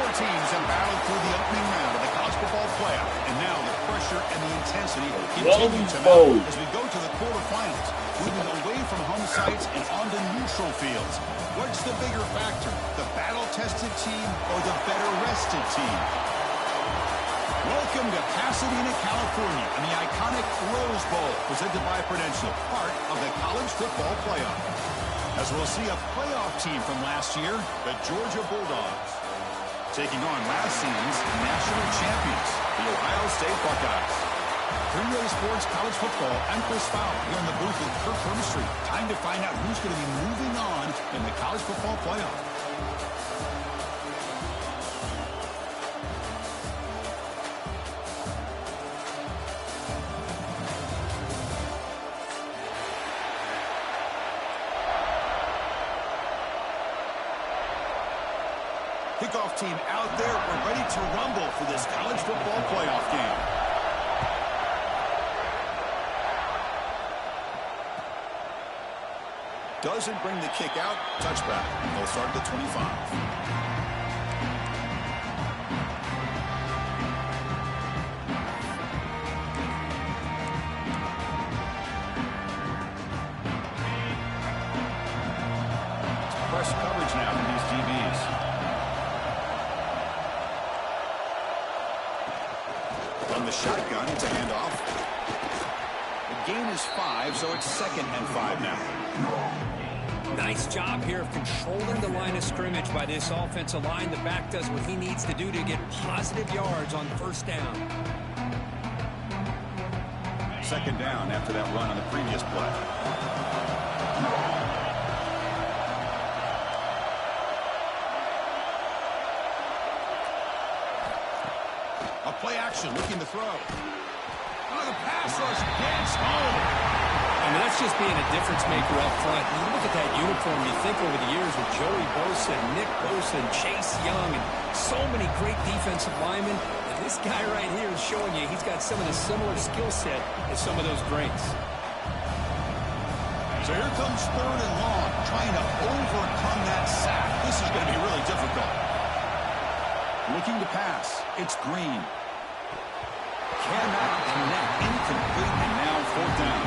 Four teams have battled through the opening round of the college football playoff, and now the pressure and the intensity continue to mount as we go to the quarterfinals, moving away from home sites and onto neutral fields. What's the bigger factor, the battle-tested team or the better-rested team? Welcome to Pasadena, California, and the iconic Rose Bowl, presented by Prudential, part of the college football playoff. As we'll see a playoff team from last year, the Georgia Bulldogs, taking on last season's national champions, the Ohio State Buckeyes. 3-Way Sports College Football, I'm Chris Fowler here in the booth with Kirk Hermstreet. Time to find out who's going to be moving on in the college football playoff. Kickoff team out there. We're ready to rumble for this college football playoff game. Doesn't bring the kick out. Touchback. They'll start at the 25. Press coverage now from these DBs. From the shotgun, it's a handoff. The gain is 5, so it's 2nd and 5 now. Nice job here of controlling the line of scrimmage by this offensive line. The back does what he needs to do to get positive yards on first down. 2nd down after that run on the previous play. A play action, looking to throw. Oh, the pass rush gets home. I mean, that's just being a difference maker up front. You look at that uniform, you think over the years with Joey Bosa, and Nick Bosa, and Chase Young, and so many great defensive linemen. And this guy right here is showing you he's got some of the similar skill set as some of those greats. So here comes 3rd and long, trying to overcome that sack. This is going to be really difficult. Looking to pass. It's Green. Cannot connect. Incomplete, and now 4th down.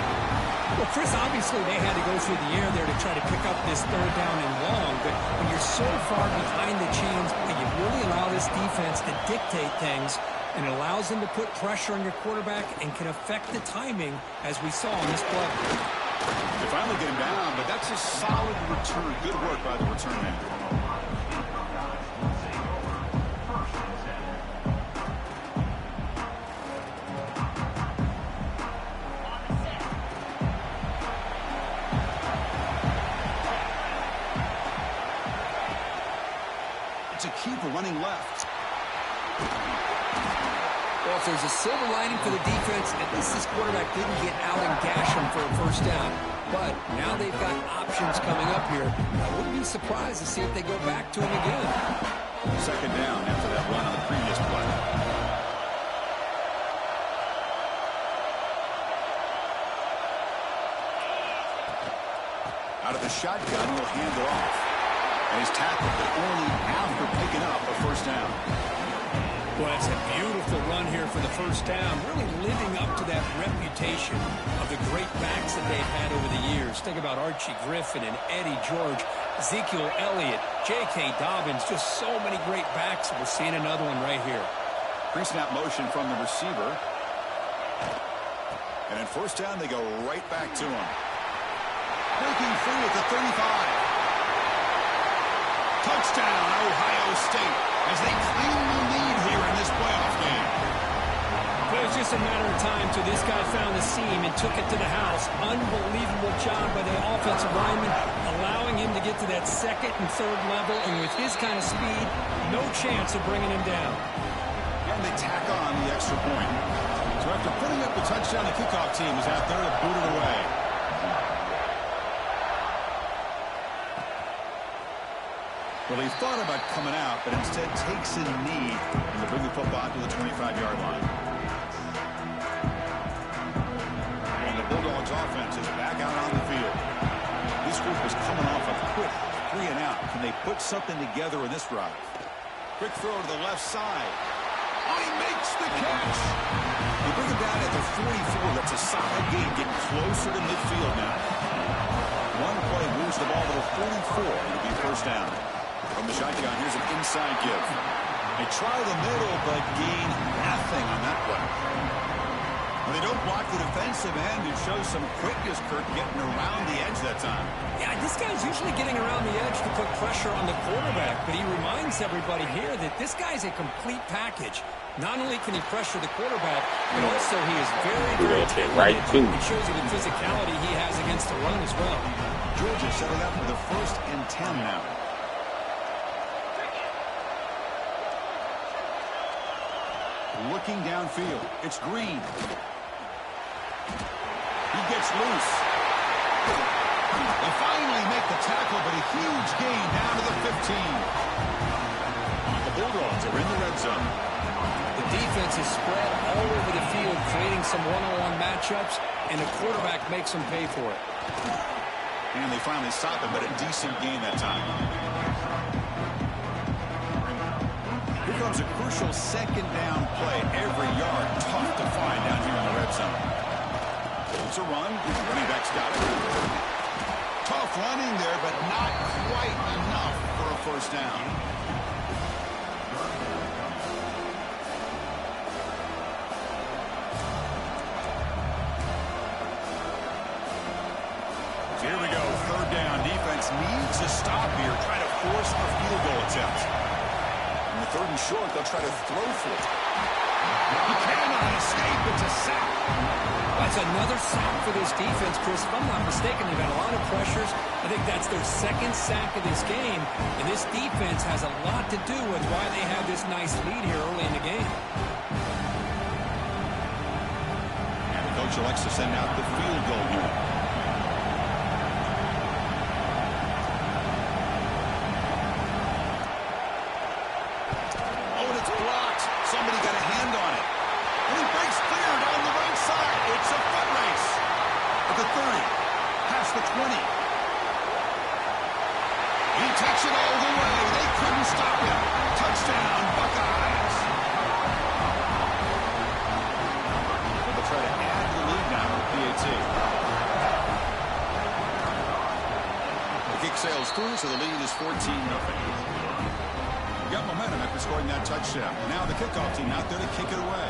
Well, Chris, obviously they had to go through the air there to try to pick up this 3rd down and long, but when you're so far behind the chains, you really allow this defense to dictate things, and it allows them to put pressure on your quarterback and can affect the timing, as we saw in this play. They finally get him down, but that's a solid return. Good work by the return man. A keeper running left. Well, if there's a silver lining for the defense, at least this quarterback didn't get out and gash him for a first down. But now they've got options coming up here. I wouldn't be surprised to see if they go back to him again. 2nd down after that run on the previous play. Out of the shotgun, he'll hand it off. And he's tackled, but only after picking up a first down. Well, it's a beautiful run here for the first down, really living up to that reputation of the great backs that they've had over the years. Think about Archie Griffin and Eddie George, Ezekiel Elliott, J.K. Dobbins, just so many great backs. We're seeing another one right here. Pre-snap motion from the receiver. And in first down, they go right back to him. Breaking free at the 35. Touchdown, Ohio State, as they claim the lead here in this playoff game. Well, it was just a matter of time till this guy found the seam and took it to the house. Unbelievable job by the offensive lineman, allowing him to get to that 2nd and 3rd level, and with his kind of speed, no chance of bringing him down. And they tack on the extra point. So after putting up the touchdown, the kickoff team is out there to boot it away. Well, he thought about coming out, but instead takes a knee and to bring the football to the 25-yard line. And the Bulldogs offense is back out on the field. This group is coming off a quick 3-and-out. Can they put something together in this drive? Quick throw to the left side. Oh, he makes the catch. They bring him down at the 44. That's a solid gain, getting closer to midfield now. One play moves the ball to the 44. It'll be first down. From the shotgun, here's an inside give. They try the middle, but gain nothing on that play. When they don't block the defensive end, it shows some quickness, Kirk, getting around the edge that time. Yeah, this guy's usually getting around the edge to put pressure on the quarterback, but he reminds everybody here that this guy's a complete package. Not only can he pressure the quarterback, but also he is very, very talented. It shows you the physicality he has against the run as well. Georgia settled up for the 1st and 10 now. Looking downfield, it's Green. He gets loose. They finally make the tackle, but a huge gain down to the 15. The Bulldogs are in the red zone. The defense is spread all over the field, creating some one-on-one matchups, and the quarterback makes them pay for it. And they finally stop it, but a decent gain that time. Here comes a crucial 2nd down play. Every yard tough to find down here in the red zone. It's a run. Running back's got it. Tough running there, but not quite enough for a first down. So here we go. 3rd down. Defense needs a stop here. Try to force a field goal attempt. On the 3rd and short, they'll try to throw for it. He cannot escape. It's a sack. That's another sack for this defense, Chris. If I'm not mistaken, they've got a lot of pressures. I think that's their 2nd sack of this game. And this defense has a lot to do with why they have this nice lead here early in the game. And the coach elects to send out the field goal here. Somebody got a hand on it. And he breaks clear down the right side. It's a foot race. At the 30. Past the 20. He takes it all the way. They couldn't stop him. Touchdown, Buckeyes. They'll try to add to the lead now with PAT. The kick sails through, so the lead is 14-0. Got momentum after scoring that touchdown. Now the kickoff team out there to kick it away.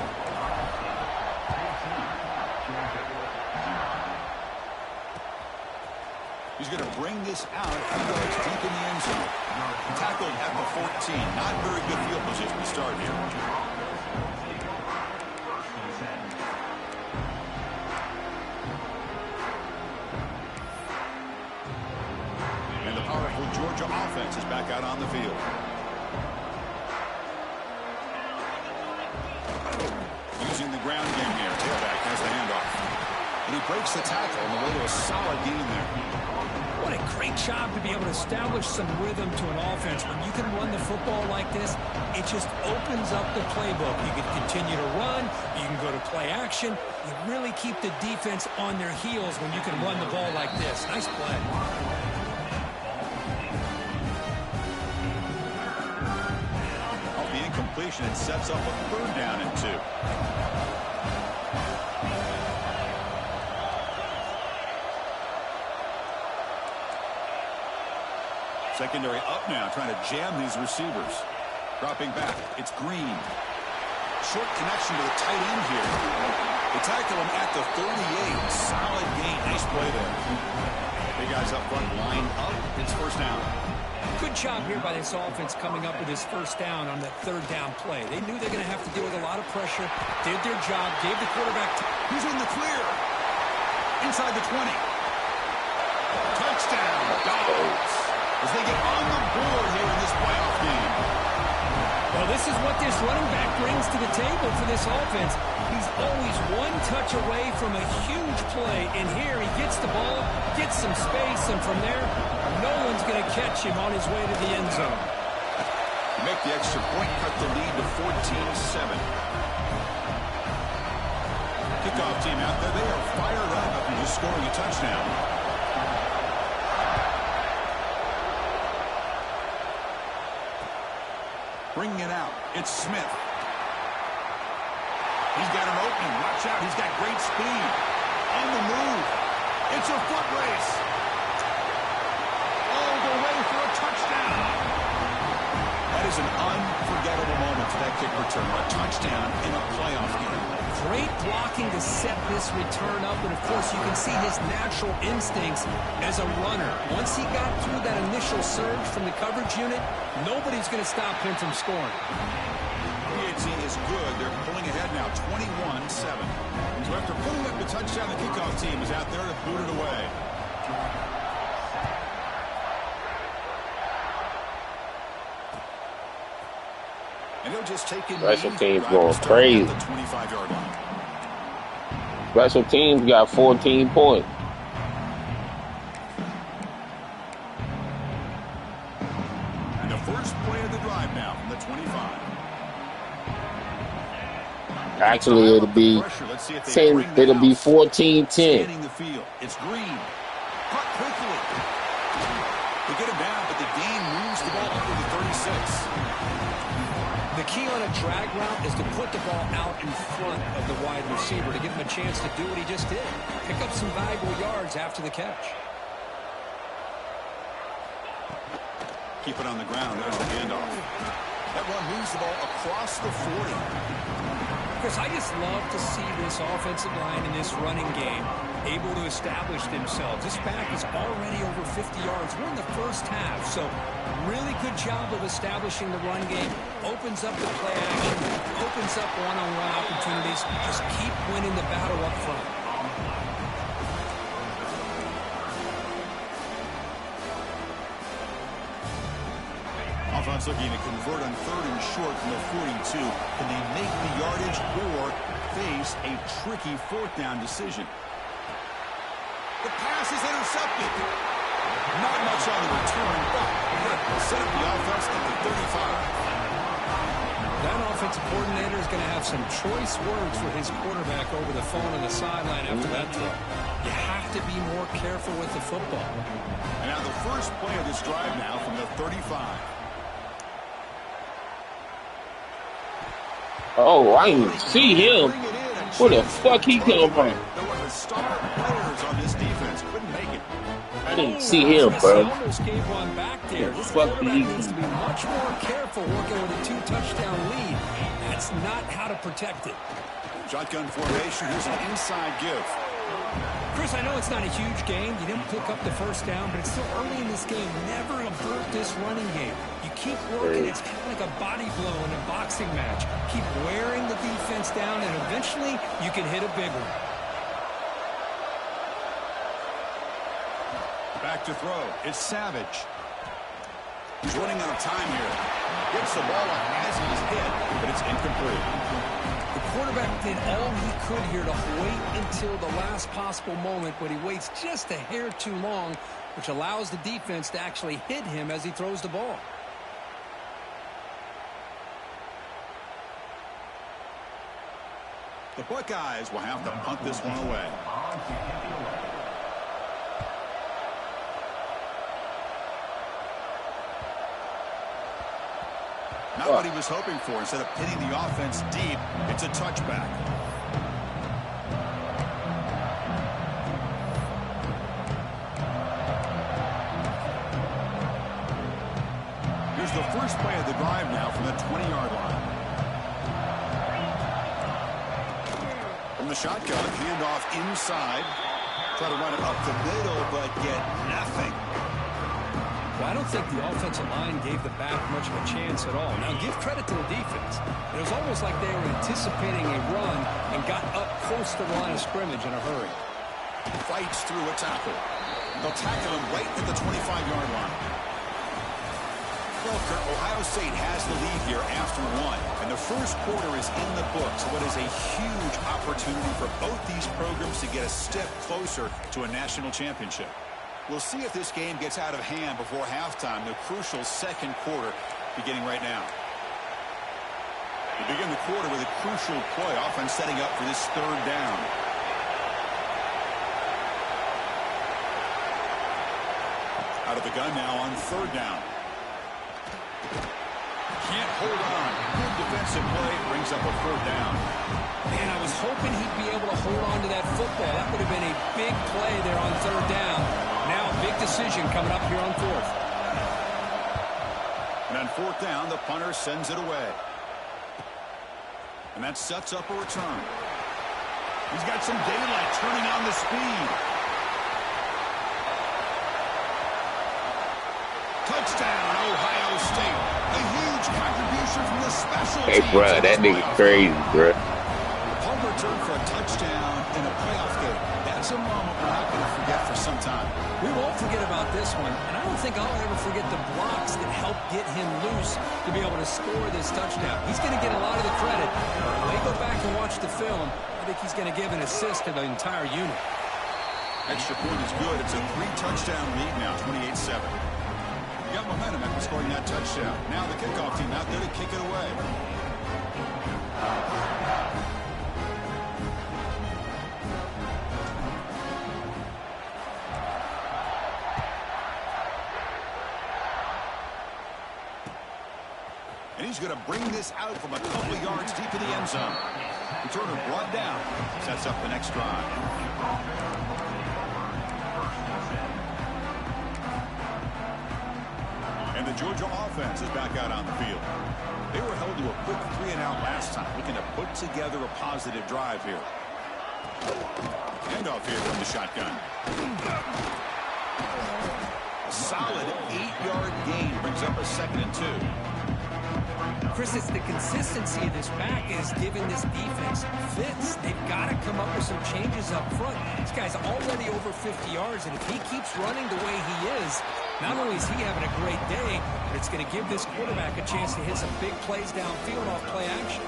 He's going to bring this out. He goes deep in the end zone. Tackled at the 14. Not very good field position to start here. And the powerful Georgia offense is back out on the field. Using the ground game here. Tailback has the handoff. And he breaks the tackle on the way to a solid gain there. What a great job to be able to establish some rhythm to an offense. When you can run the football like this, it just opens up the playbook. You can continue to run. You can go to play action. You really keep the defense on their heels when you can run the ball like this. Nice play. Completion and sets up a 3rd down and 2. Secondary up now, trying to jam these receivers. Dropping back, it's Green. Short connection to the tight end here. They tackle him at the 38. Solid gain. Nice play there. Big guys up front, line up. It's first down. Good job here by this offense coming up with this first down on that 3rd down play. They knew they were going to have to deal with a lot of pressure, did their job, gave the quarterback. He's in the clear. Inside the 20. Touchdown, Dogs. As they get on the board here in this playoff game. Well, this is what this running back brings to the table for this offense. He's always one touch away from a huge play, and here he gets the ball, gets some space, and from there, no one's going to catch him on his way to the end zone. Make the extra point, cut the lead to 14-7. Kickoff team out there, they are fired up after just scoring a touchdown. Bringing it out. It's Smith. He's got an opening. Watch out. He's got great speed. On the move. It's a foot race. All the way for a touchdown. That is an unforgettable moment for that kick return. A touchdown in a playoff game. Great blocking to set this return up, and of course you can see his natural instincts as a runner. Once he got through that initial surge from the coverage unit, nobody's going to stop him from scoring. PAT is good. They're pulling ahead now, 21-7. So after pulling up the touchdown, the kickoff team is out there to boot it away. And he'll just take it. Special teams going crazy. The 25-yard line. Special teams got 14 points. And the first play of the drive now from the 25. Actually, it'll be 10. It'll be 14-10. The field. It's Green. Cut quickly. They get him down, but the gain moves the ball under the 36. The key on a drag route is to put the ball out in front of the wide receiver to give him a chance to do what he just did. Pick up some valuable yards after the catch. Keep it on the ground. There's the handoff. That run moves the ball across the 40. Chris, I just love to see this offensive line in this running game able to establish themselves. This back is already over 50 yards. We're in the first half, so really good job of establishing the run game. Opens up the play action, opens up one-on-one opportunities. Just keep winning the battle up front. Offense looking to convert on 3rd and short from the 42. Can they make the yardage or face a tricky 4th down decision? The pass is intercepted. Not much on the return, but will set up the offense at the 35. That offensive coordinator is going to have some choice words for his quarterback over the phone on the sideline after that throw. You have to be more careful with the football. And now the first play of this drive now from the 35. Oh, I didn't see him. Where the fuck he come from? There were the star players on this defense. Couldn't make it. I didn't see him, bro. He almost gave one back there. This Fuck quarterback needs to be much more careful working with a 2-touchdown lead. That's not how to protect it. Shotgun formation. Here's an inside give. Chris, I know it's not a huge game. You didn't pick up the first down, but it's still early in this game. Never avert this running game. You keep working. It's kind of like a body blow in a boxing match. Keep wearing the defense down, and eventually you can hit a big one. Back to throw. It's Savage. He's running out of time here. Gets the ball up as he's hit, but it's incomplete. The quarterback did all he could here to wait until the last possible moment, but he waits just a hair too long, which allows the defense to actually hit him as he throws the ball. The Buckeyes will have to punt this one away. Not what he was hoping for. Instead of pinning the offense deep, it's a touchback. Here's the first play of the drive now from the 20-yard line. From the shotgun, handoff inside. Try to run it up the middle, but get nothing. Well, I don't think the offensive line gave the back much of a chance at all. Now, give credit to the defense. It was almost like they were anticipating a run and got up close to the line of scrimmage in a hurry. Fights through a tackle. They'll tackle him right at the 25-yard line. Well, Kurt, Ohio State has the lead here after one, and the first quarter is in the books. What is a huge opportunity for both these programs to get a step closer to a national championship. We'll see if this game gets out of hand before halftime, the crucial second quarter beginning right now. We begin the quarter with a crucial play, offense setting up for this 3rd down. Out of the gun now on 3rd down. Can't hold on. Good defensive play. Brings up a 4th down. Man, I was hoping he'd be able to hold on to that football. That would have been a big play there on 3rd down. Now a big decision coming up here on 4th. And on 4th down, the punter sends it away. And that sets up a return. He's got some daylight turning on the speed. Touchdown, Ohio State. A huge contribution from the special teams. Hey, bro, that nigga crazy, bro. Home return for a touchdown in a playoff game. That's a moment we're not going to forget for some time. We won't forget about this one, and I don't think I'll ever forget the blocks that helped get him loose to be able to score this touchdown. He's going to get a lot of the credit. When they go back and watch the film, I think he's going to give an assist to the entire unit. Extra point is good. It's a 3-touchdown lead now, 28-7. Got momentum after scoring that touchdown. Now the kickoff team out there to kick it away. And he's going to bring this out from a couple yards deep in the end zone. Returner brought down. Sets up the next drive. And the Georgia offense is back out on the field. They were held to a quick 3-and-out last time, looking to put together a positive drive here. Handoff here from the shotgun. A solid 8-yard gain brings up a 2nd and 2. Chris, it's the consistency of this back is giving this defense fits. They've got to come up with some changes up front. This guy's already over 50 yards, and if he keeps running the way he is, not only is he having a great day, but it's going to give this quarterback a chance to hit some big plays downfield off play action.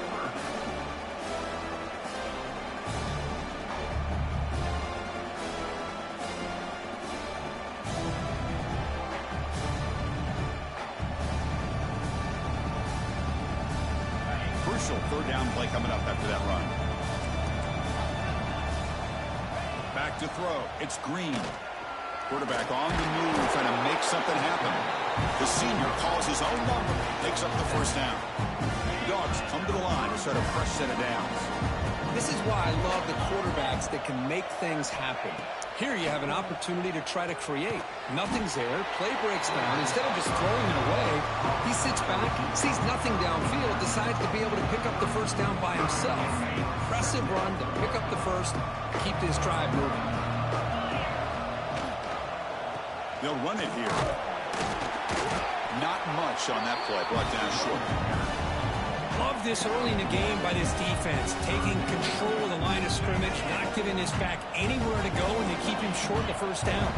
Crucial 3rd down play coming up after that run. Back to throw. It's Green. Quarterback on the move, trying to make something happen. The senior calls his own number, takes up the 1st down. The Dogs come to the line to start a fresh set of downs. This is why I love the quarterbacks that can make things happen. Here you have an opportunity to try to create. Nothing's there. Play breaks down. Instead of just throwing it away, he sits back, sees nothing downfield, decides to be able to pick up the 1st down by himself. Impressive run to pick up the 1st, keep this drive moving. They'll run it here. Not much on that play. Brought down short. Love this early in the game by this defense, taking control of the line of scrimmage, not giving this back anywhere to go, and they keep him short the 1st down.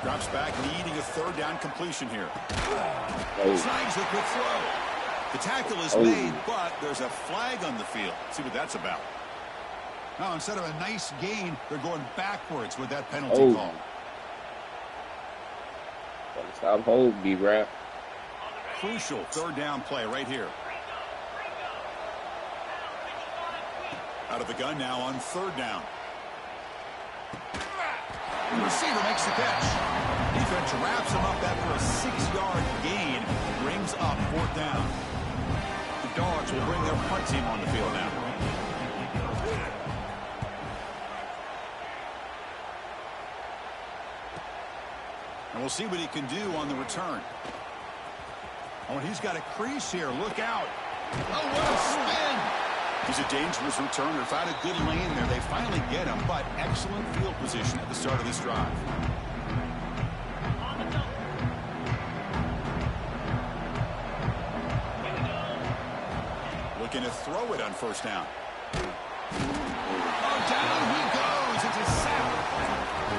Drops back, needing a 3rd down completion here. Oh. Snags a good throw. The tackle is made, but there's a flag on the field. See what that's about. Now, instead of a nice gain, they're going backwards with that penalty call. Stop holding me, ref. Crucial 3rd down play right here. Out of the gun now on 3rd down. The receiver makes the catch. Defense wraps him up after a 6-yard gain. Brings up 4th down. The Dogs will bring their punt team on the field now. And we'll see what he can do on the return. Oh, and he's got a crease here. Look out. Oh, what a spin. He's a dangerous returner. Found a good lane there. They finally get him, but excellent field position at the start of this drive. Looking to throw it on 1st down. Oh, down he goes. It's a sack.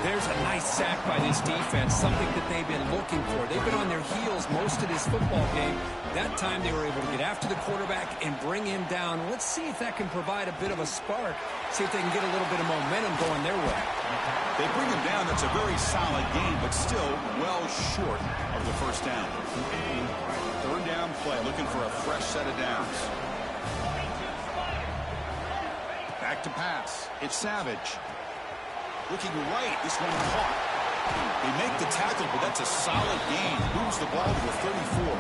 There's a nice sack by this defense, something that they've been looking for. They've been on their heels most of this football game. That time they were able to get after the quarterback and bring him down. Let's see if that can provide a bit of a spark, see if they can get a little bit of momentum going their way. They bring him down. That's a very solid game, but still well short of the 1st down. 3rd down play, looking for a fresh set of downs. Back to pass. It's Savage. Looking right, this one caught. They make the tackle, but that's a solid gain. Moves the ball to the 34.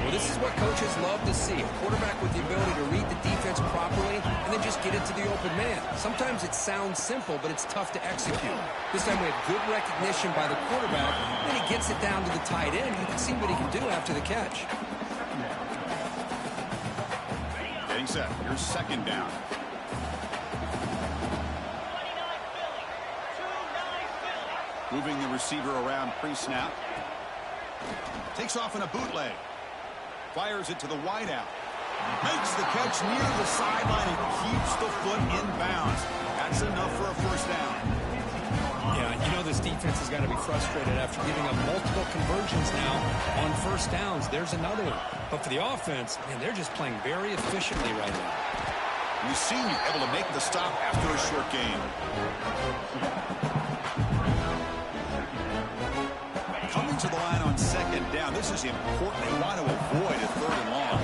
Well, this is what coaches love to see. A quarterback with the ability to read the defense properly and then just get it to the open man. Sometimes it sounds simple, but it's tough to execute. This time we have good recognition by the quarterback. Then he gets it down to the tight end. You can see what he can do after the catch. Getting set. Here's second down. Moving the receiver around pre-snap. Takes off in a bootleg. Fires it to the wideout. Makes the catch near the sideline and keeps the foot in bounds. That's enough for a first down. Yeah, you know this defense has got to be frustrated after giving up multiple conversions now on first downs. There's another one. But for the offense, man, they're just playing very efficiently right now. We've seen you able to make the stop after a short game. Coming to the line on second down. This is important. They want to avoid a third and long.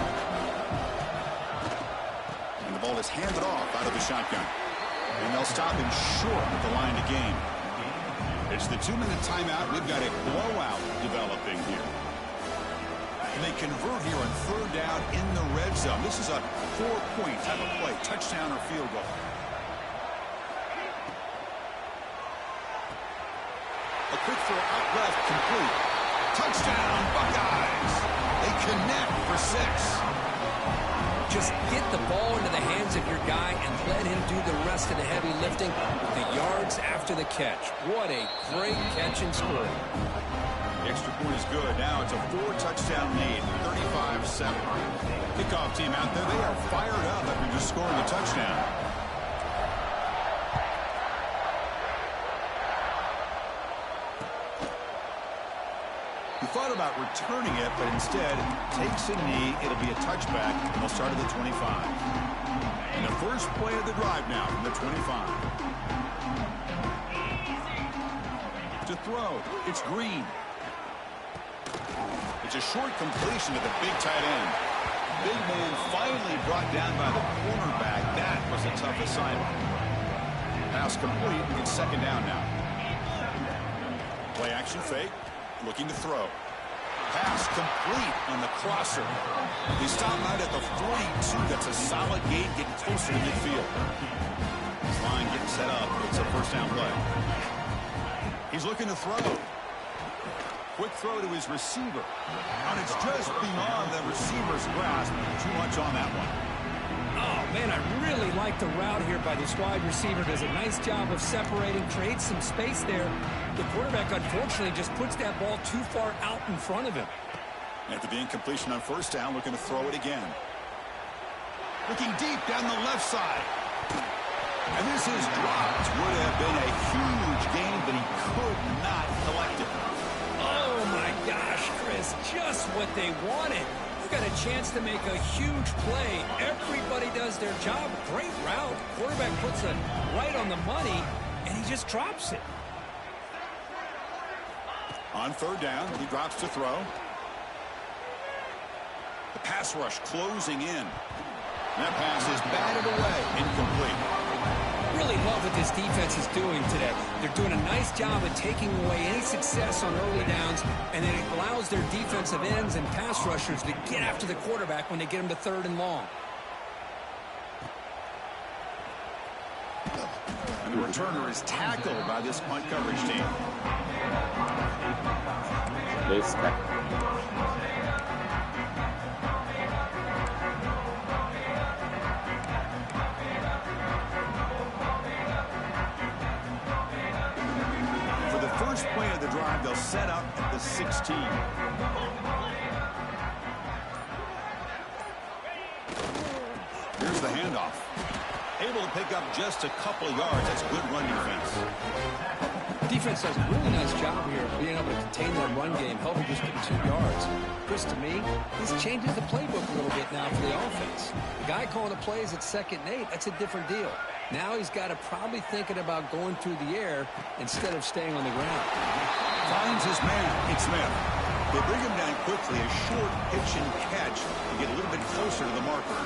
And the ball is handed off out of the shotgun. And they'll stop him short at the line to gain. It's the 2-minute timeout. We've got a blowout developing here. And they convert here on third down in the red zone. This is a 4-point type of play. Touchdown or field goal. A quick throw out left, complete. Touchdown, Buckeyes. They connect for 6. Just get the ball into the hands of your guy and let him do the rest of the heavy lifting with the yards after the catch. What a great catch and score. The extra point is good. Now it's a 4-touchdown lead, 35-7. Kickoff team out there. They are fired up after just scoring a touchdown. He thought about returning it, but instead takes a knee. It'll be a touchback, and they'll start at the 25. And the first play of the drive now from the 25. To throw, it's Green. It's a short completion to the big tight end. Big man finally brought down by the cornerback. That was a tough assignment. Pass complete. It's second down now. Play action fake. Looking to throw. Pass complete on the crosser. They stop out at the 42. That's a solid gain, getting closer to midfield. This line getting set up. It's a first down play. He's looking to throw. Quick throw to his receiver. And it's just beyond the receiver's grasp. Too much on that one. Oh, man, I really like the route here by this wide receiver. Does a nice job of separating, creates some space there. The quarterback, unfortunately, just puts that ball too far out in front of him. After the incompletion on first down, looking to throw it again. Looking deep down the left side. And this is dropped. Would have been a huge gain, but he could not collect it. Oh, my gosh, Chris, just what they wanted. Got a chance to make a huge play. Everybody does their job. Great route. Quarterback puts it right on the money, and he just drops it. On third down, he drops to throw. The pass rush closing in. That pass is batted away. Incomplete. Really love what this defense is doing today. They're doing a nice job of taking away any success on early downs, and it allows their defensive ends and pass rushers to get after the quarterback when they get him to third and long. And the returner is tackled by this punt coverage team. First play of the drive, they'll set up at the 16. Here's the handoff. Able to pick up just a couple of yards. That's good run defense. Defense does a really nice job here of being able to contain that run game, helping just get 2 yards. Chris, to me, this changes the playbook a little bit now for the offense. The guy calling the plays at 2nd and 8, that's a different deal. Now he's got to probably thinking about going through the air instead of staying on the ground. Finds his man. It's Smith. They bring him down quickly. A short pitch and catch to get a little bit closer to the marker.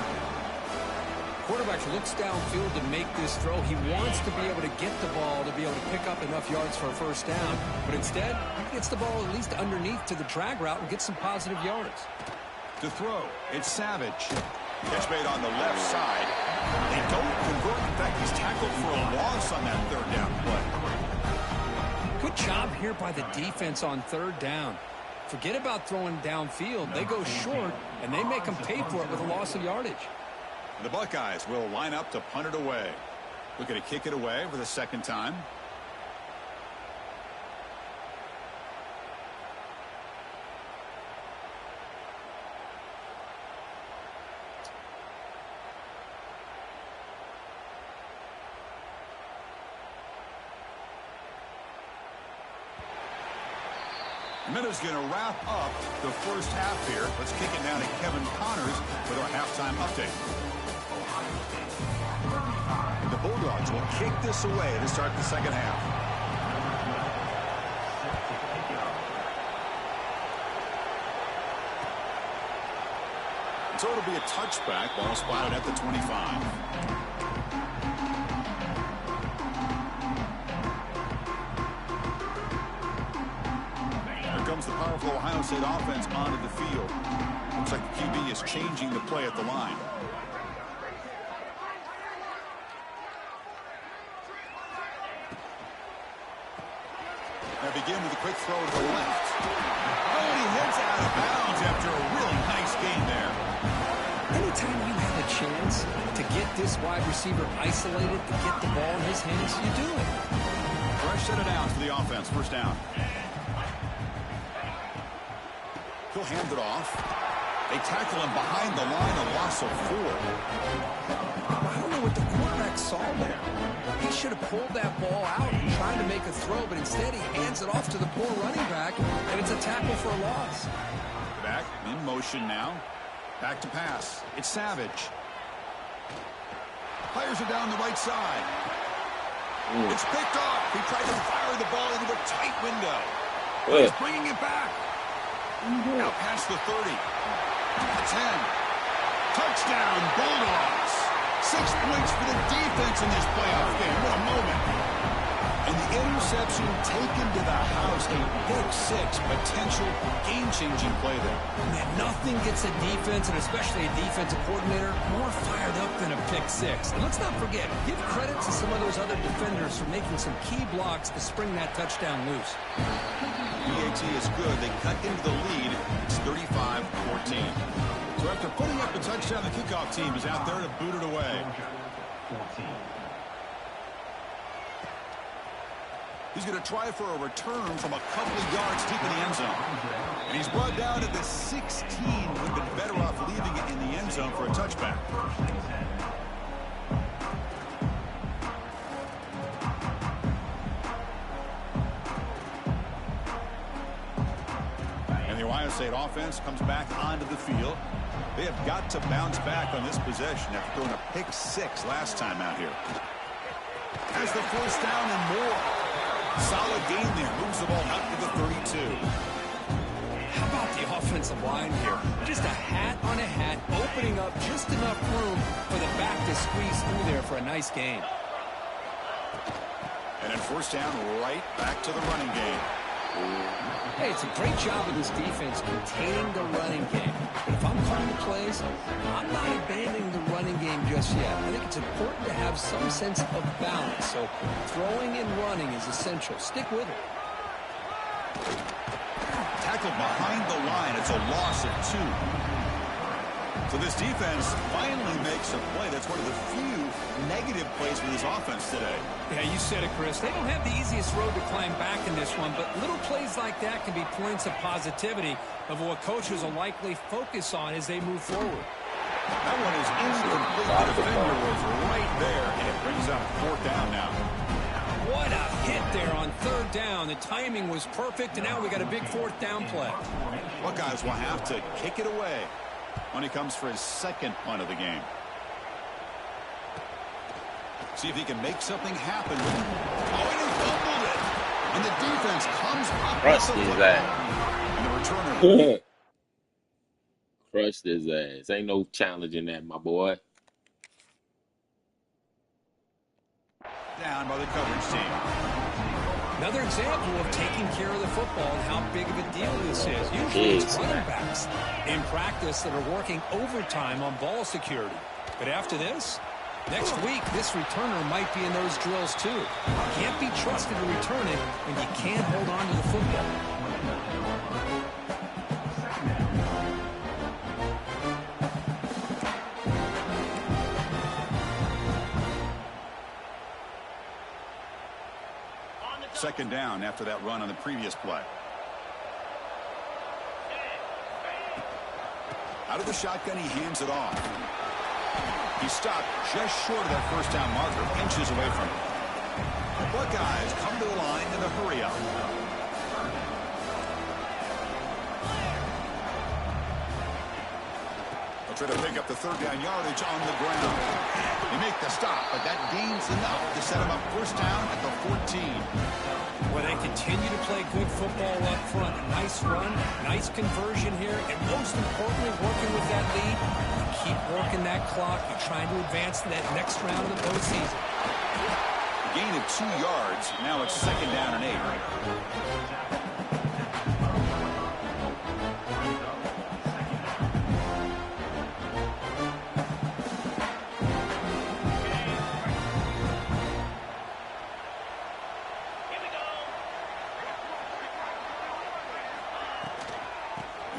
Quarterback looks downfield to make this throw. He wants to be able to get the ball to be able to pick up enough yards for a first down. But instead, he gets the ball at least underneath to the drag route and gets some positive yards. To throw, it's Savage. Catch made on the left side. They don't convert. In fact, he's tackled for a loss on that third down play. Good job here by the defense on third down. Forget about throwing downfield. They go short, and they make them pay for it with a loss of yardage. The Buckeyes will line up to punt it away. Looking to kick it away for the second time. Minutes going to wrap up the first half here. Let's kick it down to Kevin Connors with our halftime update. The Bulldogs will kick this away to start the second half. So it'll be a touchback. Ball spotted at the 25. Comes the powerful Ohio State offense onto the field. Looks like the QB is changing the play at the line. Now begin with a quick throw to the left. Oh, and he heads out of bounds after a really nice gain there. Anytime you have a chance to get this wide receiver isolated, to get the ball in his hands, you do it. Fresh set of downs for the offense. First down. He'll hand it off. They tackle him behind the line, a loss of 4. I don't know what the quarterback saw there. He should have pulled that ball out and tried to make a throw, but instead he hands it off to the poor running back, and it's a tackle for a loss. Back in motion now. Back to pass. It's Savage. Fires it down the right side. It's picked off. He tried to fire the ball into a tight window. He's bringing it back. Now past the 30. The 10. Touchdown, Bulldogs. 6 points for the defense in this playoff game. What a moment. And the interception taken to the house. A pick 6. Potential game-changing play there. Man, nothing gets a defense, and especially a defensive coordinator, more fired up than a pick 6. And let's not forget, give credit to some of those other defenders for making some key blocks to spring that touchdown loose. BAT is good. They cut into the lead. It's 35-14. So after putting up the touchdown, the kickoff team is out there to boot it away. He's going to try for a return from a couple of yards deep in the end zone. And he's brought down to the 16. Would have been better off leaving it in the end zone for a touchback. And the Ohio State offense comes back onto the field. They have got to bounce back on this possession after throwing a pick 6 last time out here. Has the first down and more. Solid game there. Moves the ball out to the 32. How about the offensive line here? Just a hat on a hat, opening up just enough room for the back to squeeze through there for a nice gain. And then first down, right back to the running game. Hey, it's a great job of this defense containing the running game. But if I'm calling the plays, I'm not abandoning the running game just yet. I think it's important to have some sense of balance. So throwing and running is essential. Stick with it. Tackled behind the line. It's a loss of 2. So this defense finally makes a play. That's one of the few negative plays for this offense today. Yeah, you said it, Chris. They don't have the easiest road to climb back in this one, but little plays like that can be points of positivity of what coaches will likely focus on as they move forward. That one is incomplete. The defender was right there, and it brings up 4th down now. What a hit there on 3rd down. The timing was perfect, and now we got a big 4th down play. Buckeyes will have to kick it away when he comes for his second punt of the game. See if he can make something happen. Oh, and he fumbled it. And the defense comes up Crushed with the his football. ass. And the returner. Crushed his ass. Ain't no challenging that, my boy. Down by the coverage team. Another example of taking care of the football and how big of a deal this is. Usually it's running backs in practice that are working overtime on ball security. But after this, next week, this returner might be in those drills too. Can't be trusted to return it when you can't hold on to the football. Second down after that run on the previous play. Out of the shotgun, he hands it off. He stopped just short of that first down marker, inches away from it. The Buckeyes come to the line in a hurry up. They'll try to pick up the third down yardage on the ground. They make the stop, but that gains enough to set them up first down at the 14. Well, they continue to play good football up front. A nice run, nice conversion here, and most importantly, working with that lead, you keep working that clock. You're trying to advance to that next round of the postseason. Gain of 2 yards. Now it's second down and 8.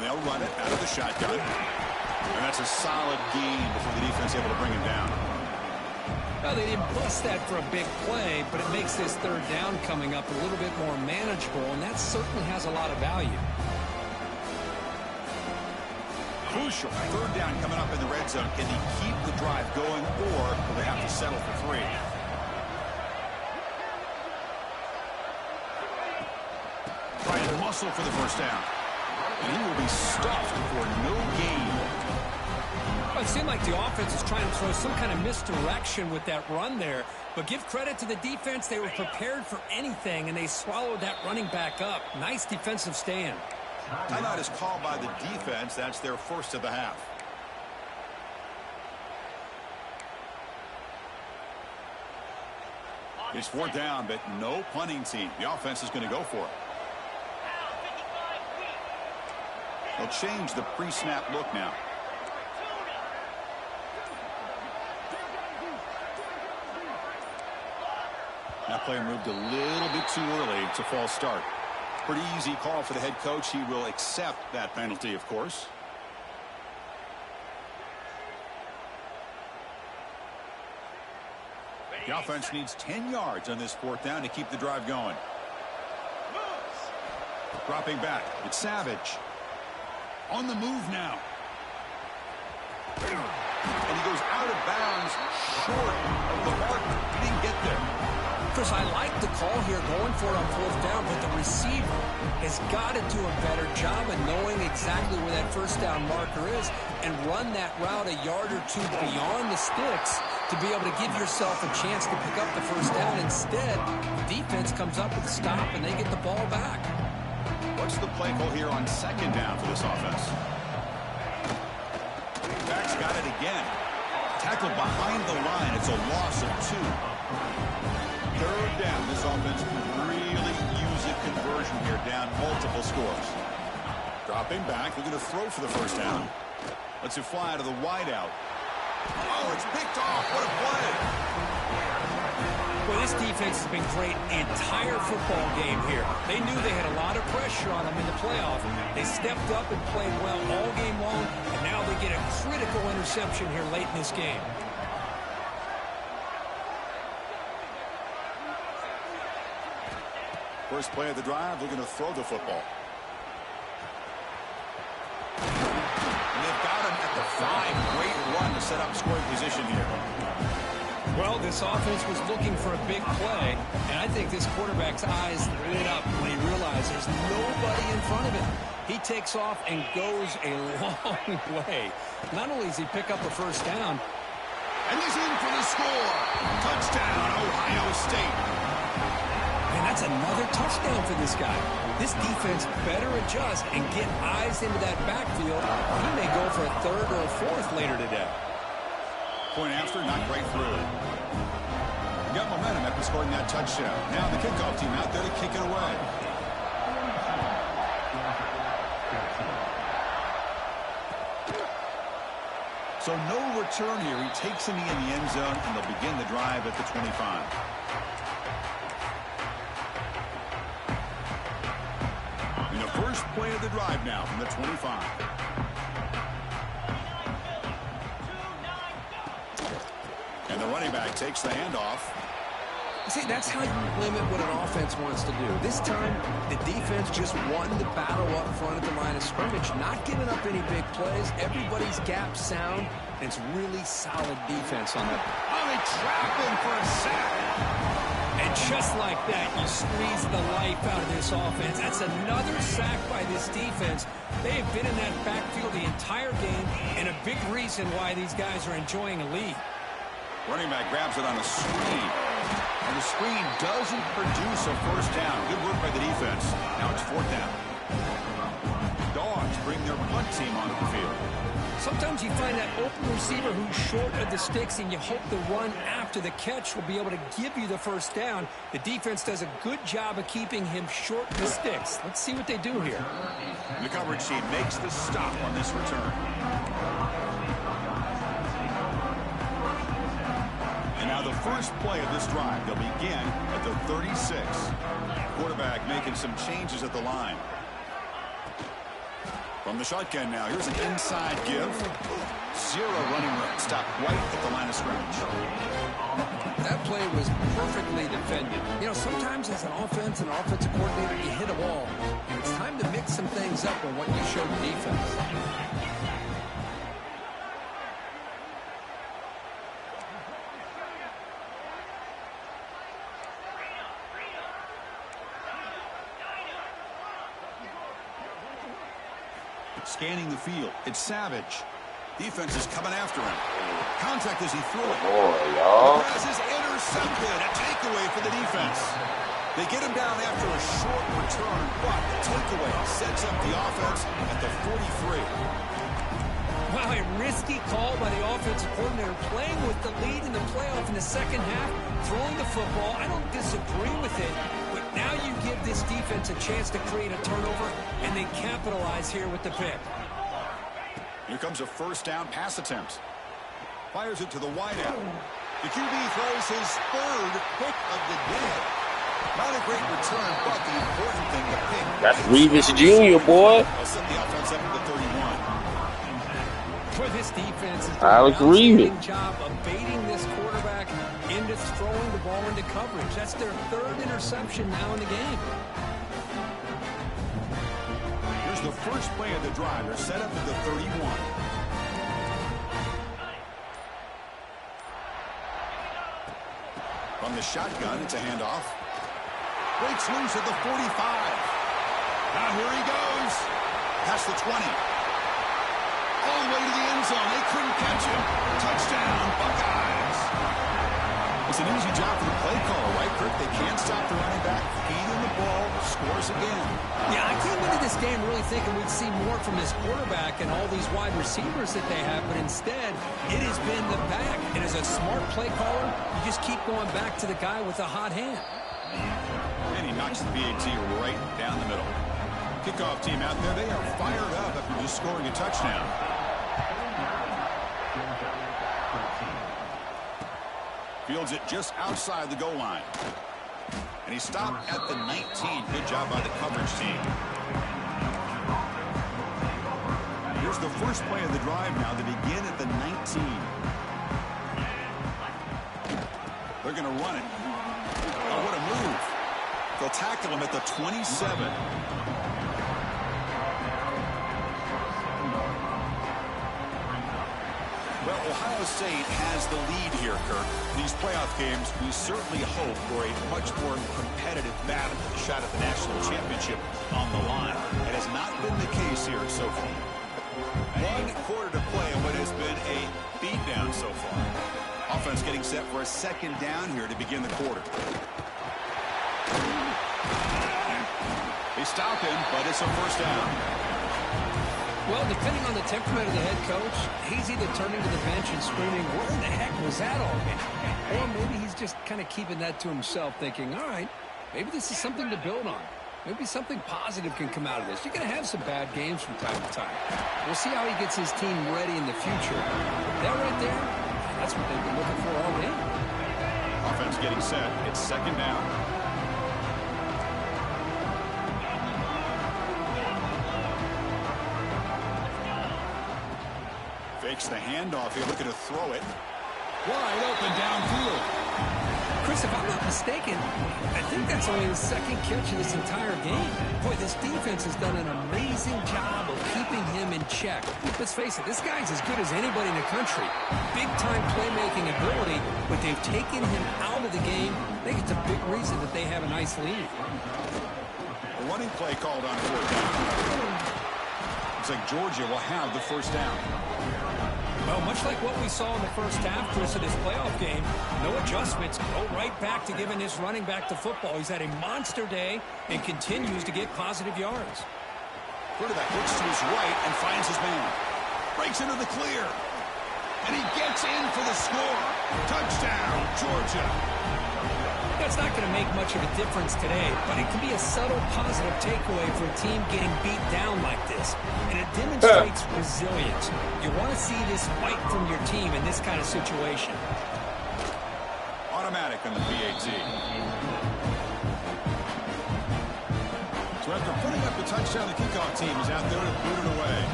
They'll run it out of the shotgun. And that's a solid gain before the defense able to bring him down. Well, they didn't bust that for a big play, but it makes this third down coming up a little bit more manageable, and that certainly has a lot of value. Crucial. Third down coming up in the red zone. Can he keep the drive going, or will they have to settle for 3? Trying to muscle for the first down. And he will be stuffed for no gain. Well, it seemed like the offense is trying to throw some kind of misdirection with that run there. But give credit to the defense. They were prepared for anything, and they swallowed that running back up. Nice defensive stand. Timeout is called by the defense. That's their first of the half. It's 4th down, but no punting team. The offense is going to go for it. They'll change the pre-snap look now. That play moved a little bit too early. It's a false start. Pretty easy call for the head coach. He will accept that penalty, of course. The offense needs 10 yards on this 4th down to keep the drive going. Dropping back. It's Savage. On the move now. And he goes out of bounds short of the marker. He didn't get there. Chris, I like the call here going for it on 4th down, but the receiver has got to do a better job of knowing exactly where that first down marker is and run that route a yard or 2 beyond the sticks to be able to give yourself a chance to pick up the first down. Instead, the defense comes up with a stop and they get the ball back. What's the play call here on second down for this offense? Back's got it again. Tackled behind the line. It's a loss of 2. Third down. This offense can really use a conversion here, down multiple scores. Dropping back. They're going to throw for the first down. Lets it fly out of the wideout. Oh, it's picked off. What a play. Well, this defense has been great the entire football game here. They knew they had a lot of pressure on them in the playoff. They stepped up and played well all game long, and now they get a critical interception here late in this game. First play of the drive, they're going to throw the football. And they've got him at the 5. Great run to set up scoring position here. Well, this offense was looking for a big play, and I think this quarterback's eyes lit up when he realized there's nobody in front of him. He takes off and goes a long way. Not only does he pick up a first down, and he's in for the score. Touchdown, Ohio State. And that's another touchdown for this guy. This defense better adjust and get eyes into that backfield. He may go for a 3rd or a 4th later today. Point after, not right through. Got momentum after scoring that touchdown. Now the kickoff team out there to kick it away. So no return here. He takes a knee in the end zone, and they'll begin the drive at the 25. And the first play of the drive now from the 25. And the running back takes the handoff. See, that's how you limit what an offense wants to do. This time, the defense just won the battle up front at the line of scrimmage, not giving up any big plays. Everybody's gap sound, and it's really solid defense on that. Oh, they trap him for a sack. And just like that, you squeeze the life out of this offense. That's another sack by this defense. They have been in that backfield the entire game, and a big reason why these guys are enjoying a lead. Running back grabs it on a screen. And the screen doesn't produce a first down. Good work by the defense. Now it's fourth down. Dogs bring their punt team onto the field. Sometimes you find that open receiver who's short of the sticks, and you hope the run after the catch will be able to give you the first down. The defense does a good job of keeping him short of the sticks. Let's see what they do here. The coverage team makes the stop on this return. And now the first play of this drive, they'll begin at the 36. Quarterback making some changes at the line. From the shotgun now, here's an inside give. Zero running room. Stop right at the line of scrimmage. That play was perfectly defended. You know, sometimes as an offensive coordinator, you hit a wall. And it's time to mix some things up on what you showed the defense. Scanning the field. It's Savage. Defense is coming after him. Contact as he threw it. The pass is intercepted. A takeaway for the defense. They get him down after a short return, but the takeaway sets up the offense at the 43. Wow, a risky call by the offensive coordinator, playing with the lead in the playoff in the second half, throwing the football. I don't disagree with it, but now you give this defense a chance to create a turnover, and they capitalize here with the pick. Here comes a first down pass attempt. Fires it to the wideout. The QB throws his third pick of the day. Not a great return, but the important thing, the pick. That's Revis Jr., boy. They'll set the offense up at the 31. For this defense, it's Alex an outstanding Revis. job of baiting this quarterback into throwing the ball into coverage. That's their third interception now in the game. Here's the first play of the drive. They're set up at the 31. From the shotgun, it's a handoff. Breaks loose at the 45. Now here he goes. Past the 20. All the way to the end zone. They couldn't catch him. Touchdown, Buckeyes. It's an easy job for the play caller, right, Kirk? They can't stop the running back. Feed him the ball. Scores again. Yeah, I came into this game really thinking we'd see more from this quarterback and all these wide receivers that they have, but instead, it has been the back. And as a smart play caller, you just keep going back to the guy with the hot hand. And he knocks the PAT right down the middle. Kickoff team out there, they are fired up after just scoring a touchdown. Fields it just outside the goal line. And he stopped at the 19. Good job by the coverage team. Here's the first play of the drive now. They begin at the 19. They're going to run it. Oh, what a move. They'll tackle him at the 27. Well, Ohio State has the lead here, Kirk. These playoff games, we certainly hope for a much more competitive battle with a shot at the national championship on the line. It has not been the case here so far. 1 quarter to play in what has been a beatdown so far. Offense getting set for a second down here to begin the quarter. They stop him, but it's a first down. Well, depending on the temperament of the head coach, he's either turning to the bench and screaming, where the heck was that all been? Or maybe he's just kind of keeping that to himself, thinking, all right, maybe this is something to build on. Maybe something positive can come out of this. You're going to have some bad games from time to time. We'll see how he gets his team ready in the future. That right there, that's what they've been looking for all game. Offense getting set. It's second down. Fakes the handoff here, looking to throw it. Wide open downfield. Chris, if I'm not mistaken, I think that's only his second catch of this entire game. Boy, this defense has done an amazing job of keeping him in check. Let's face it, this guy's as good as anybody in the country. Big-time playmaking ability, but they've taken him out of the game. I think it's a big reason that they have a nice lead. A running play called on fourth down. Looks like Georgia will have the first down. Well, much like what we saw in the first half, Chris, of this playoff game, no adjustments. Go right back to giving this running back the football. He's had a monster day and continues to get positive yards. Quarterback looks to his right and finds his man. Breaks into the clear. And he gets in for the score. Touchdown, Georgia. That's not going to make much of a difference today, but it can be a subtle positive takeaway for a team getting beat down like this. And it demonstrates resilience. You want to see this fight from your team in this kind of situation. Automatic on the PAT. So after putting up the touchdown, the kickoff team is out there to boot it away.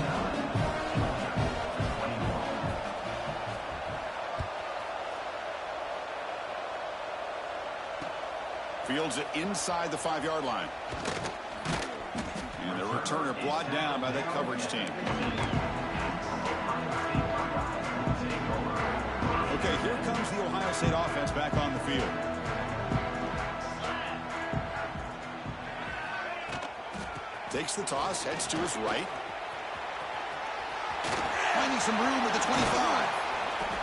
Fields it inside the 5-yard line. And the returner brought down by that coverage team. Okay, here comes the Ohio State offense back on the field. Takes the toss, heads to his right. Finding some room at the 25.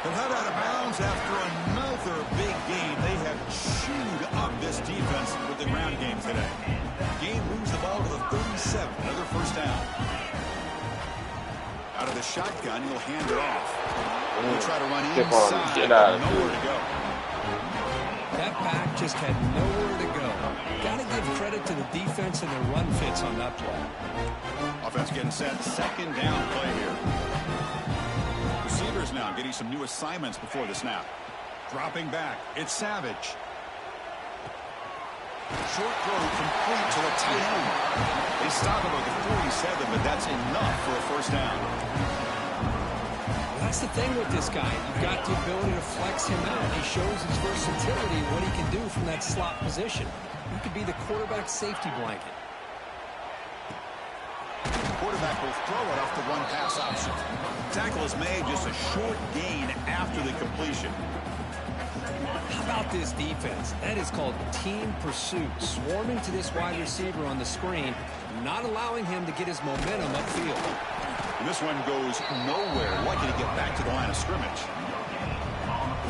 They'll head out of bounds after another big game. They have chewed up this defense with the ground game today. Game moves the ball to the 37. Another first down. Out of the shotgun, he'll hand it off. He'll try to run inside, but nowhere to go. That back just had nowhere to go. Got to give credit to the defense and the run fits on that play. Offense getting set. Second down play here. Receivers now getting some new assignments before the snap. Dropping back. It's Savage. Short throw complete to the tight end. They stop him at the 47, but that's enough for a first down. That's the thing with this guy. You've got the ability to flex him out. He shows his versatility, what he can do from that slot position. He could be the quarterback safety blanket. Quarterback will throw it off the run-pass option. Tackle is made, just a short gain after the completion. How about this defense? That is called team pursuit. Swarming to this wide receiver on the screen, not allowing him to get his momentum upfield. And this one goes nowhere. Lucky to get back to the line of scrimmage.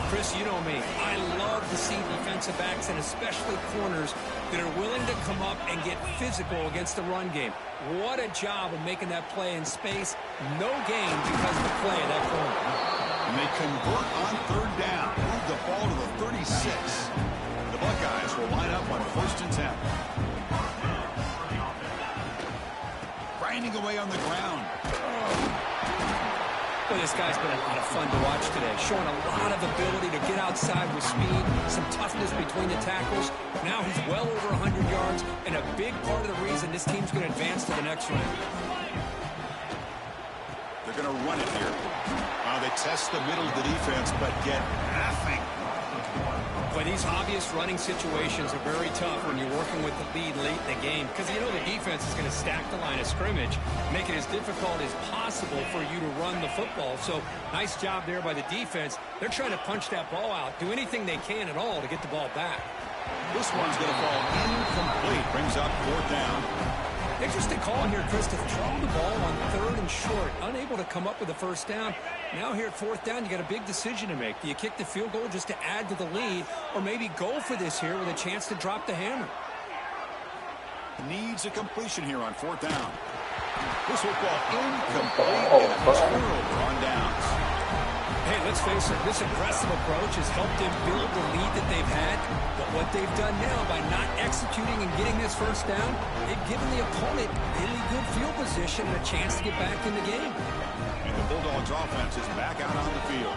Chris, you know me. I love to see defensive backs and especially corners that are willing to come up and get physical against the run game. What a job of making that play in space. No gain because of the play of that corner. And they convert on third down. Move the ball to the 36. The Buckeyes will line up on 1st and 10. Grinding away on the ground. Well, this guy's been a lot of fun to watch today. Showing a lot of ability to get outside with speed, some toughness between the tackles. Now he's well over 100 yards, and a big part of the reason this team's going to advance to the next round. They're going to run it here. They test the middle of the defense, but get nothing. But these obvious running situations are very tough when you're working with the lead late in the game, because you know the defense is going to stack the line of scrimmage, make it as difficult as possible for you to run the football. So nice job there by the defense. They're trying to punch that ball out, do anything they can at all to get the ball back. This one's going to fall incomplete. Brings up 4th down. Interesting call here, Chris, to throw the ball on 3rd and short. Unable to come up with a first down. Now here at 4th down, you got a big decision to make. Do you kick the field goal just to add to the lead, or maybe go for this here with a chance to drop the hammer? Needs a completion here on 4th down. This football incomplete and a turnover on downs. Hey, let's face it, this aggressive approach has helped them build the lead that they've had. But what they've done now by not executing and getting this first down, they've given the opponent really good field position and a chance to get back in the game. And the Bulldogs offense is back out on the field.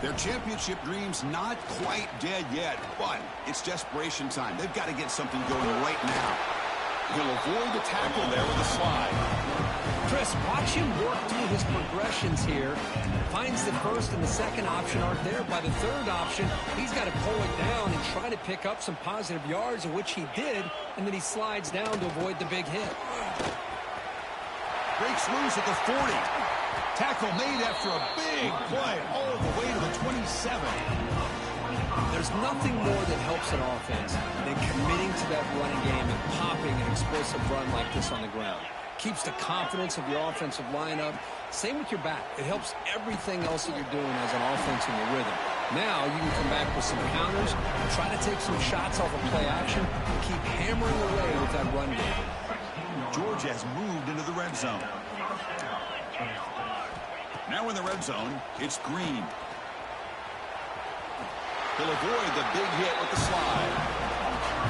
Their championship dream's not quite dead yet, but it's desperation time. They've got to get something going right now. He'll avoid the tackle there with a slide. Chris, watch him work through his progressions here. Finds the first and the second option aren't there. By the third option, he's got to pull it down and try to pick up some positive yards, of which he did, and then he slides down to avoid the big hit. Breaks loose at the 40. Tackle made after a big play all the way to the 27. There's nothing more that helps an offense than committing to that running game and popping an explosive run like this on the ground. Keeps the confidence of your offensive lineup. Same with your back. It helps everything else that you're doing as an offense in your rhythm. Now you can come back with some counters, try to take some shots off of play action, and keep hammering away with that run game. Georgia has moved into the red zone. Now in the red zone, it's Green. He'll avoid the big hit with the slide.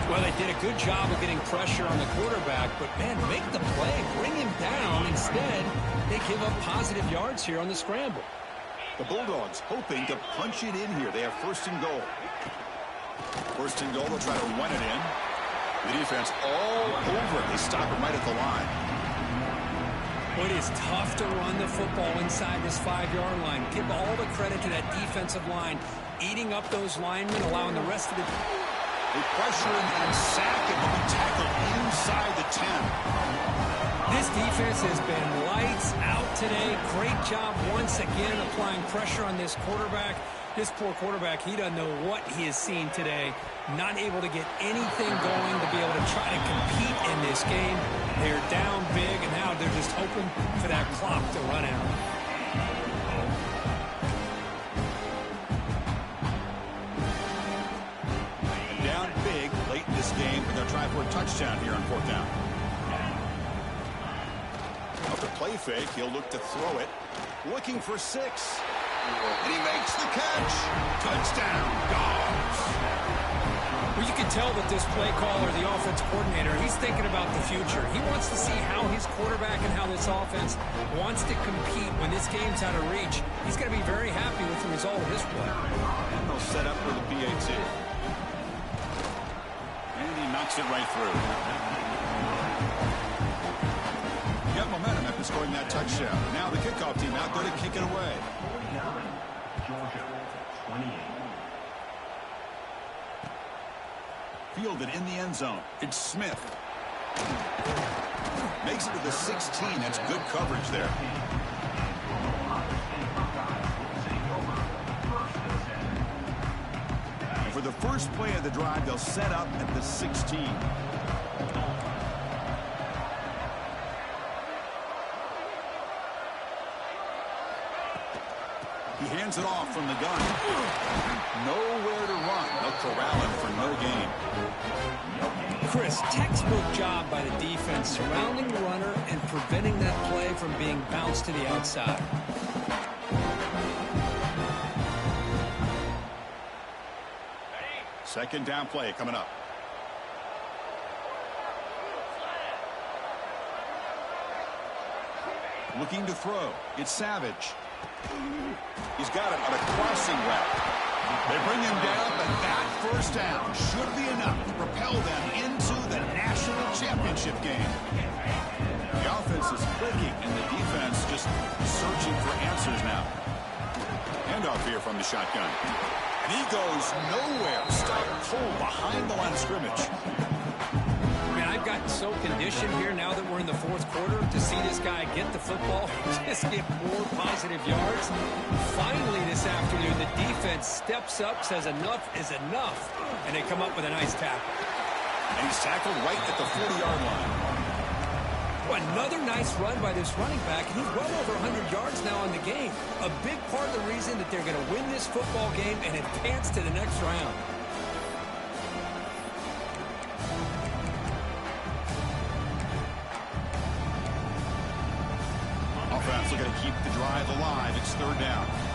Well, they did a good job of getting pressure on the quarterback, but, man, make the play, bring him down. Instead, they give up positive yards here on the scramble. The Bulldogs hoping to punch it in here. They have first and goal. First and goal, they'll try to run it in. The defense all over it. They stop him right at the line. It is tough to run the football inside this 5-yard line. Give all the credit to that defensive line, eating up those linemen, allowing the rest of the... They pressure and sack and will be tackled inside the 10. This defense has been lights out today. Great job once again applying pressure on this quarterback. This poor quarterback, he doesn't know what he has seen today. Not able to get anything going to be able to try to compete in this game. They're down big, and now they're just hoping for that clock to run out. And down big late in this game, and they'll try for a touchdown here on fourth down. Off the play fake, he'll look to throw it. Looking for 6. And he makes the catch. Touchdown, Dogs. Well, you can tell that this play caller, the offense coordinator, he's thinking about the future. He wants to see how his quarterback and how this offense wants to compete when this game's out of reach. He's going to be very happy with the result of this play. And they'll set up for the PAT. And he knocks it right through. He got momentum after scoring that touchdown. Now the kickoff team out there to kick it away. Georgia, 28. Fielded in the end zone. It's Smith. Makes it to the 16. That's good coverage there. And for the first play of the drive, they'll set up at the 16. He hands it off from the gun. Nowhere to run. They'll corral him for no gain. Chris, textbook job by the defense surrounding the runner and preventing that play from being bounced to the outside. Second down play coming up. Looking to throw. It's Savage. He's got it on a crossing route. They bring him down, but that first down should be enough to propel them into the national championship game. The offense is clicking, and the defense just searching for answers now. Handoff here from the shotgun. And he goes nowhere. Stuck full behind the line of scrimmage. I've gotten so conditioned here now that we're in the fourth quarter to see this guy get the football, just get more positive yards. Finally this afternoon, the defense steps up, says enough is enough, and they come up with a nice tackle. And he's tackled right at the 40-yard line. Well, another nice run by this running back, and he's well over 100 yards now in the game. A big part of the reason that they're going to win this football game and advance to the next round. Bills are going to keep the drive alive. It's third down.